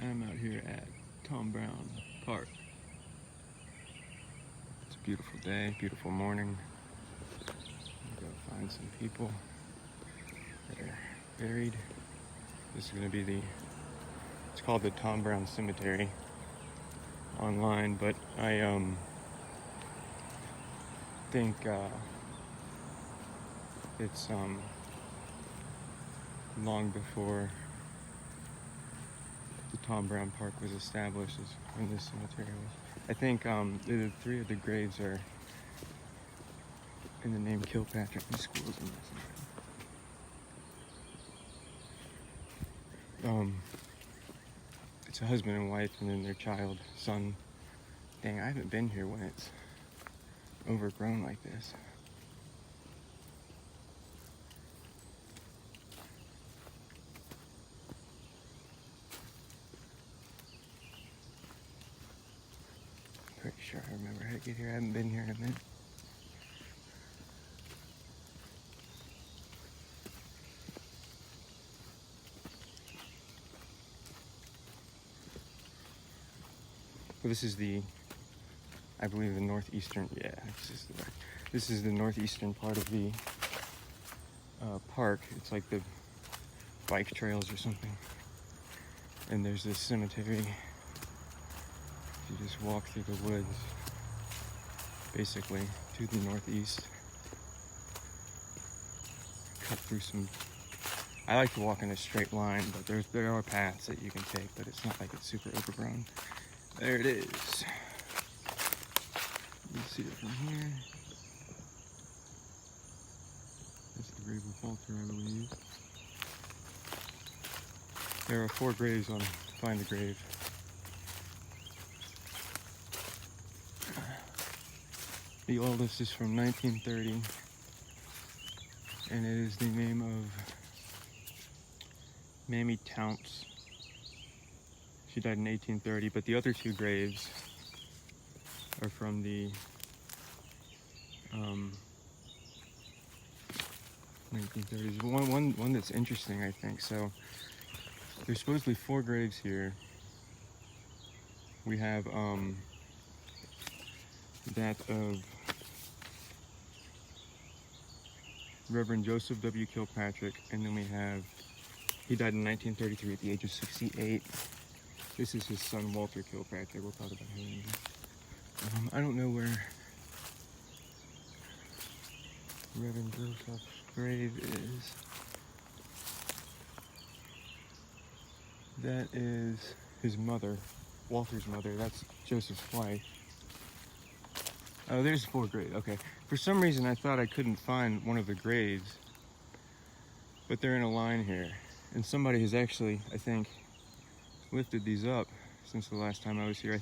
I'm out here at Tom Brown Park. It's a beautiful day, beautiful morning. I'm gonna go find some people that are buried. This is gonna be it's called the Tom Brown Cemetery online, but I think it's long before the Tom Brown Park was established is when this cemetery was. I think the three of the graves are in the name Kilpatrick. The schools in this. It's a husband and wife, and then their child, son. Dang, I haven't been here when it's overgrown like this. Pretty sure I remember how to get here. I haven't been here in a minute. Well, this is I believe the northeastern, this is the northeastern part of the park. It's like the bike trails or something. And there's this cemetery. You just walk through the woods, basically, to the northeast. Cut through some. I like to walk in a straight line, but there are paths that you can take, but it's not like it's super overgrown. There it is. You can see it from here. That's the grave of Walter, I believe. There are 4 graves on Find the Grave. The oldest is from 1930, and it is the name of Mamie Tounce. She died in 1830, but the other 2 graves are from the 1930s. One that's interesting, I think. So there's supposedly 4 graves here. We have that of Reverend Joseph W. Kilpatrick, and then he died in 1933 at the age of 68. This is his son, Walter Kilpatrick. We'll talk about him. I don't know where Reverend Joseph's grave is. That is his mother, Walter's mother. That's Joseph's wife. Oh, there's 4 graves. Okay. For some reason, I thought I couldn't find one of the graves, but they're in a line here. And somebody has actually, I think, lifted these up since the last time I was here.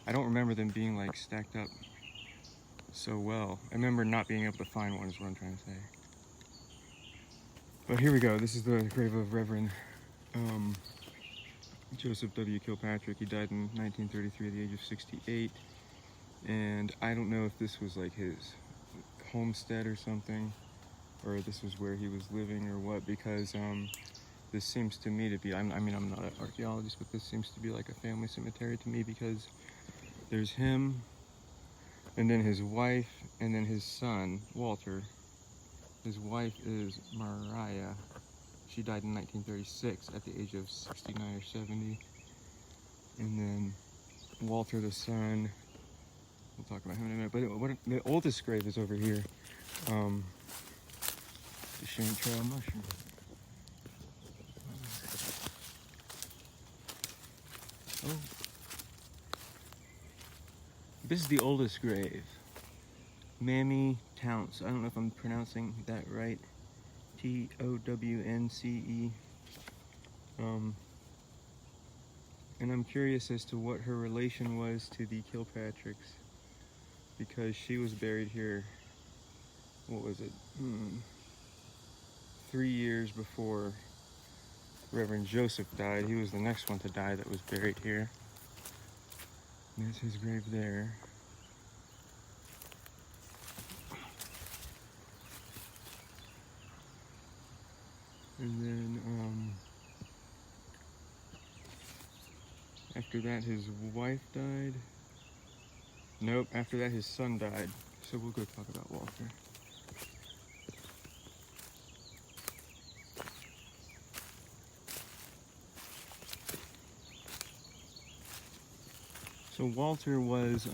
I don't remember them being like stacked up so well. I remember not being able to find one is what I'm trying to say. But here we go. This is the grave of Reverend Joseph W. Kilpatrick. He died in 1933 at the age of 68. And I don't know if this was like his homestead or something, or this was where he was living or what, because this seems to me to be, I'm not an archaeologist, but this seems to be like a family cemetery to me, because there's him, and then his wife, and then his son, Walter. His wife is Mariah. She died in 1936 at the age of 69 or 70. And then Walter, the son, we'll talk about him in a minute, but the oldest grave is over here. The Shane Trail Mushroom. Oh. This is the oldest grave. Mamie Tounce. I don't know if I'm pronouncing that right. Townce. And I'm curious as to what her relation was to the Kilpatricks, because she was buried here, what was it? 3 years before Reverend Joseph died. He was the next one to die that was buried here. And there's his grave there. And then After that, his wife died. Nope, after that, his son died. So we'll go talk about Walter. So Walter was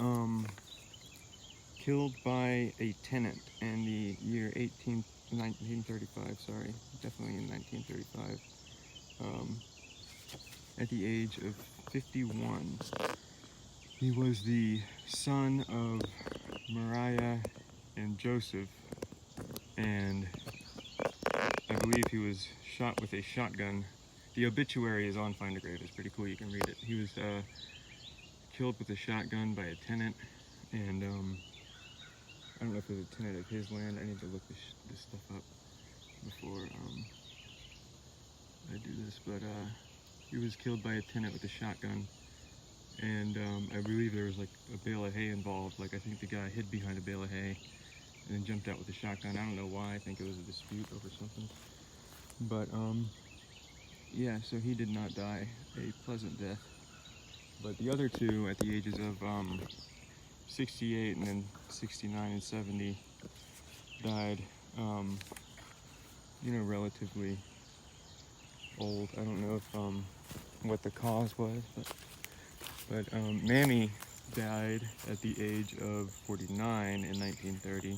killed by a tenant in the year 1935, sorry, definitely in 1935, at the age of 51. He was the son of Mariah and Joseph, and I believe he was shot with a shotgun. The obituary is on Find a Grave. It's pretty cool, you can read it. He was killed with a shotgun by a tenant, and I don't know if it was a tenant of his land. I need to look this stuff up before I do this, but he was killed by a tenant with a shotgun, and I believe there was like a bale of hay involved. Like, I think the guy hid behind a bale of hay and then jumped out with a shotgun. I don't know why. I think it was a dispute over something, but yeah, so he did not die a pleasant death. But the other two, at the ages of 68 and then 69 and 70, died, you know, relatively old. I don't know if what the cause was, but Mammy died at the age of 49 in 1930.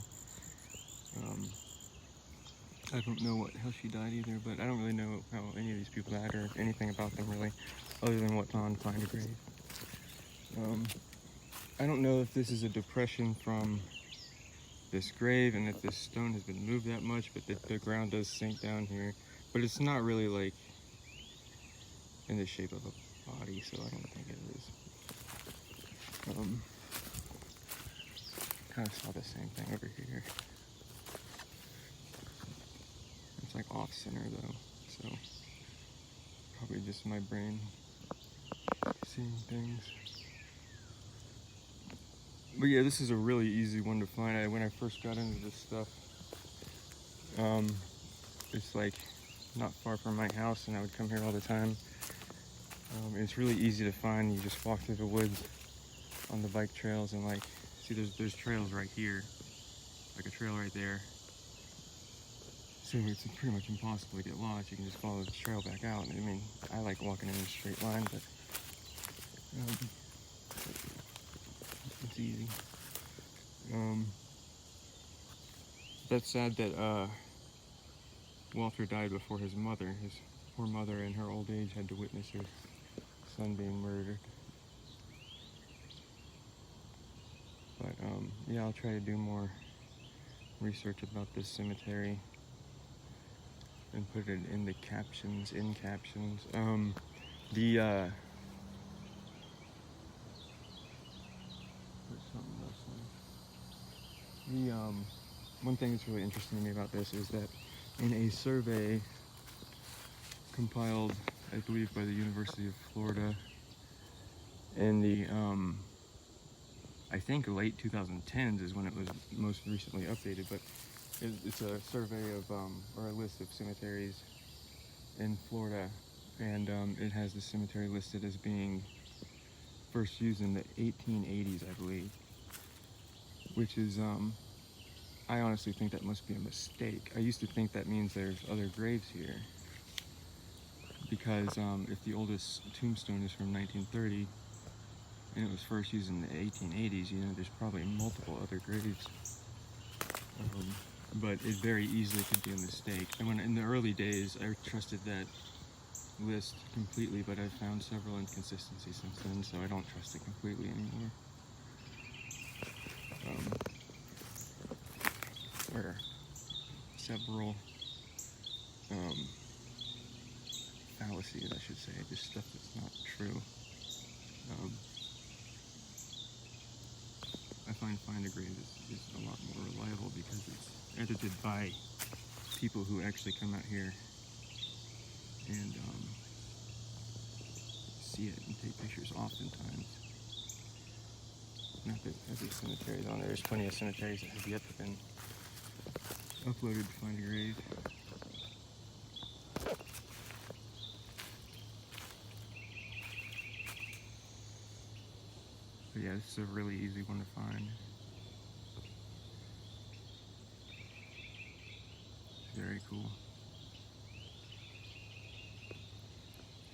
I don't know how she died either, but I don't really know how any of these people died or anything about them really, other than what's on Find a Grave. I don't know if this is a depression from this grave and if this stone has been moved that much, but the ground does sink down here. But it's not really like in the shape of a body, so I don't think it is. Kind of saw the same thing over here. It's like off center though, so probably just my brain seeing things. But yeah, this is a really easy one to find. When I first got into this stuff, it's like not far from my house, and I would come here all the time. It's really easy to find. You just walk through the woods on the bike trails, and like, see, there's trails right here, like a trail right there. So it's pretty much impossible to get lost. You can just follow the trail back out. I mean, I like walking in a straight line, but it's easy. That's sad that Walter died before his mother. His poor mother in her old age had to witness her son being murdered. But yeah, I'll try to do more research about this cemetery and put it in the captions, one thing that's really interesting to me about this is that in a survey compiled, I believe, by the University of Florida in the, I think late 2010s is when it was most recently updated, but it's a survey of, or a list of cemeteries in Florida, and it has the cemetery listed as being first used in the 1880s, I believe, which is, I honestly think that must be a mistake. I used to think that means there's other graves here, because if the oldest tombstone is from 1930 and it was first used in the 1880s, you know, there's probably multiple other graves. But it very easily could be a mistake. And when in the early days, I trusted that list completely, but I've found several inconsistencies since then, so I don't trust it completely anymore. Or several fallacies, I should say, just stuff that's not true. I Find a Grave is a lot more reliable because it's edited by people who actually come out here and see it and take pictures oftentimes. Not that every cemetery is on there. There's plenty of cemeteries that have yet to been uploaded to Find a Grave. But yeah, this is a really easy one to find. Very cool.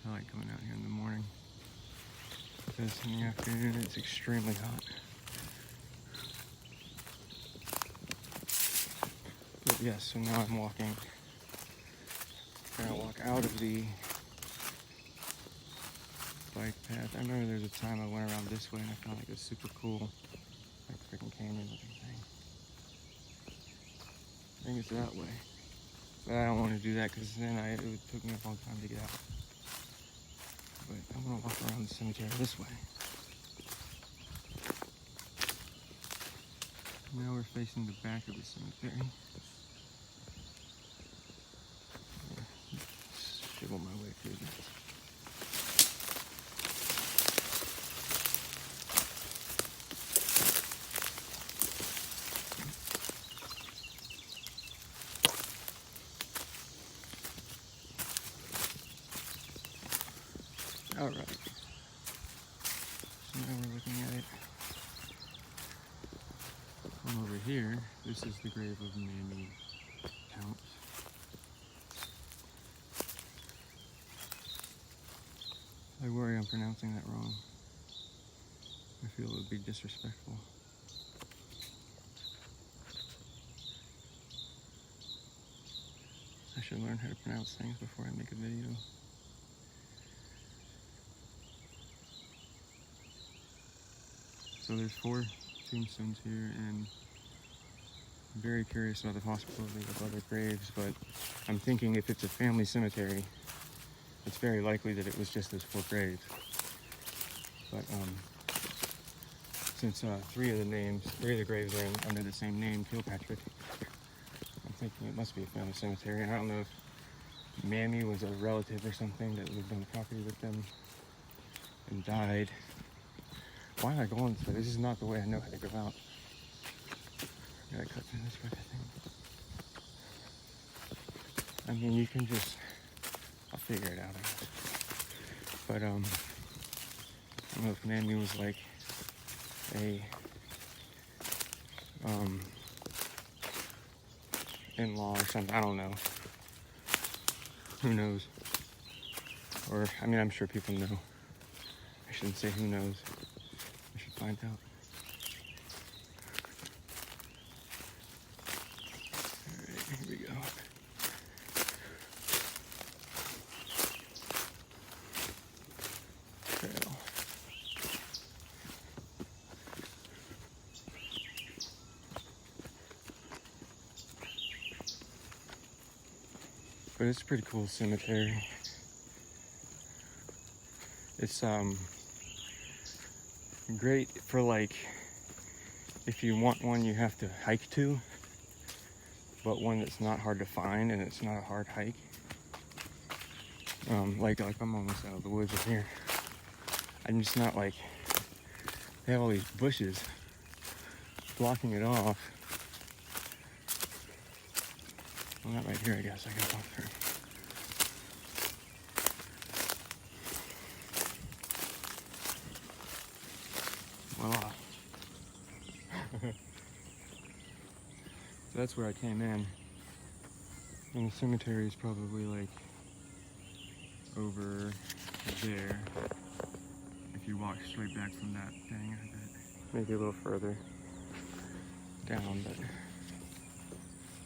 I like coming out here in the morning because in the afternoon it's extremely hot. But yes, so now I'm walking. I'm gonna walk out of the bike path. I remember there was a time I went around this way and I found like a super cool, like freaking canyon looking thing. I think it's that way. But I don't want to do that because then it would took me a long time to get out. But I'm gonna walk around the cemetery this way. Now we're facing the back of the cemetery. Shibble my way through this. All right. So now we're looking at it from over here. This is the grave of Mammy Counts. I worry I'm pronouncing that wrong. I feel it would be disrespectful. I should learn how to pronounce things before I make a video. So there's 4 tombstones here, and I'm very curious about the possibility of other graves, but I'm thinking if it's a family cemetery, it's very likely that it was just those 4 graves. But since 3 of the graves are under the same name, Kilpatrick, I'm thinking it must be a family cemetery. And I don't know if Mammy was a relative or something that lived on the property with them and died. Why am I going this way? This is not the way I know how to go out. I gotta cut through this way, I think. I mean, you can just, I'll figure it out. But, I don't know if Mammy was like a, in-law or something. I don't know. Who knows? Or, I mean, I'm sure people know. I shouldn't say who knows. I should find out. Alright, here we go. Trail. But it's a pretty cool cemetery. It's great for, like, if you want one you have to hike to, but one that's not hard to find and it's not a hard hike. Like I'm almost out of the woods up here. I'm just not like, they have all these bushes blocking it off. Well, not right here, I guess. I gotta walk through. Voila. So that's where I came in. And the cemetery is probably like over there. If you walk straight back from that thing, I bet. Maybe a little further down, but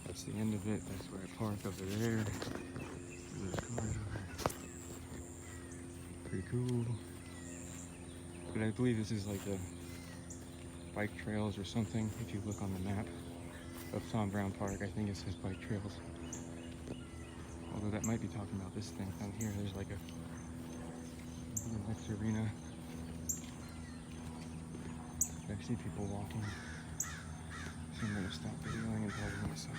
that's the end of it. That's where I park over there. Those cars are pretty cool. But I believe this is like a bike trails or something. If you look on the map of Tom Brown Park, I think it says bike trails. Although that might be talking about this thing down here. There's like a BMX arena. I see people walking. So I'm gonna stop videoing and talking myself.